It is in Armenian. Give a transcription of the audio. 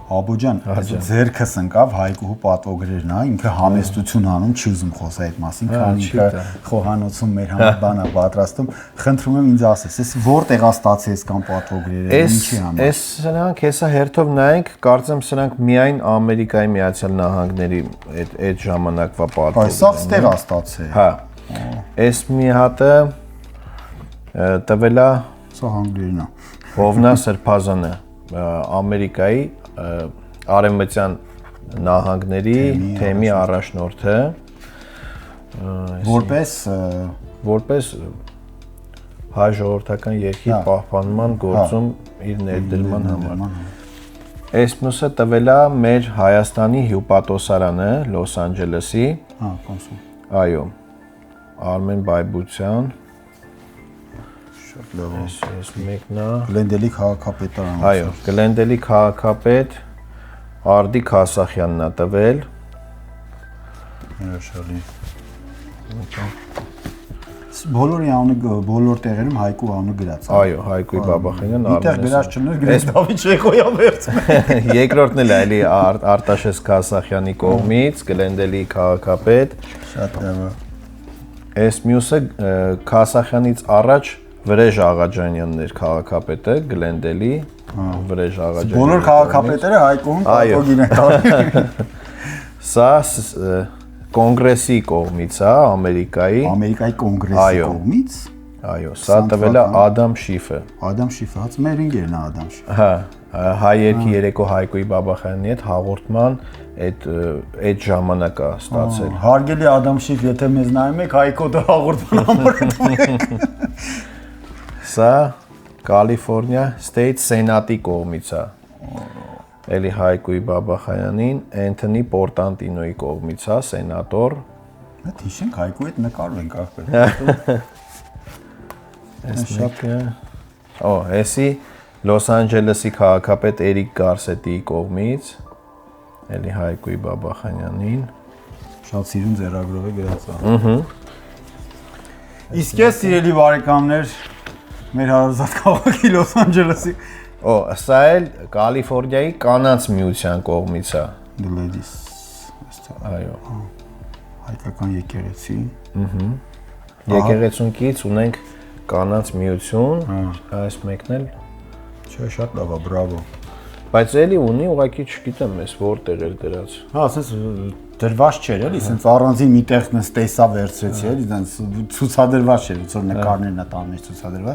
Աբոջան, ձերքս ընկավ Հայկուհու պատվոգրերն, ինքը համեստություն անում, չի ուզում խոսա այդ մասին, քան ինքը խոհանոցում մեր համար բան է պատրաստում, խնդրում եմ ինձ ասես, ես որտեղ է ստացել կան պատվոգրերը, ինչի համար։ Էս սրանք հեսա հերթով նայենք, կարծեմ սրանք միայն Ամերիկայի Միացյալ Նահանգների այդ ժամանակվա պատվոգրերն են։ Բայց սա ստեղ է ստացել։ Հա։ Էս մի հատը տվել է սա հանգրերն է։ Հովնա Սրբազանը Ամերիկայի արևմտյան նահանգների թեմի առաջնորդը որպես հայ ժողովրդական երկրի պահպանման գործում իր ներդրման համար։ Այս մյուսը տվել է մեր Հայաստանի հյուպատոսարանը Լոս Անջելեսի։ Կոնսուլ։ Այո։ Արմեն Բայբուցյան։ Շատ լավ։ Այս մեկն է Գլենդելի քաղաքապետարան։ Այո, Գլենդելի քաղաքապետ Արդիկ Հասախյանն է տվել։ Հրաշալի։ Բոլորի անունը բոլոր տեղերում Հայկու անունը գրած է։ Այո, Հայկուի Բաբախյանն Այդտեղ գրած չներ, գրած Դավիթ Շեյխոյան վերցնել։ Երկրորդն էլ է էլի Արտաշես Հասախյանի կողմից, Գլենդելի քաղաքապետ։ Շատ լավ։ Այս մյուսը Հասախյանից առաջ Վրեժ Աղաջանյանն էր քաղաքապետը, Գլենդելի Վրեժ Աղաջանյան։ Բոլոր քաղաքապետերը Հայկուհուն պատվոգիր են տալի։ Սա կոնգրեսի կողմից է, Ամերիկայի կոնգրեսի կողմից։ Այո, սա տվել է Ադամ Շիֆը։ Ադամ Շիֆը, հաց մեր ինգերն է Ադամ Շիֆը։ Հա, հայ երկի երեկո Հայկուի Բաբախյանի հետ հաղորդման այդ ժամանակ է ստացել։ Հարգելի Ադամ Շիֆ, եթե մեզ նայում եք, Հայկոդը հաղորդման համար գտնում։ Սա Կալիֆոռնիա State Senate-ի կողմից է։ Էլի Հայկուի Բաբախյանին Էնթոնի Պորտանտինոյի կողմից է, սենատոր։ Այդ հիշենք Հայկուի հետ նկարում ենք ախպեր։ Էսի Լոս Անջելեսի քաղաքապետ Էրիկ Գարսետիի կողմից, էլի Հայկուի Բաբախյանին։ Շատ սիրուն ձեռագրով է գրած է։ Իսկ ես սիրելի բարեկամներ, մեր հարազատ քաղաքի Լոս Անջելեսի Սա էլ Կալիֆոռնիայի կանանց միության կողմից է։ The Ladies, այո, հայկական եկեղեցի։ Եկեղեցունքից ունենք կանանց միություն, այս մեկն էլ Չէ, շատ լավ է, բրավո։ Բայց էլի ունի, ուղղակի չգիտեմ, ես որտեղ էր դրած։ Հա, ասես դրված չէր, էլի, ասենց առանձին մի տեղ նստեսա վերցրեցի, էլի, ասենց ցուցադրված չէր, ոնց որ նկարներն է տան մեջ ցուցադրված։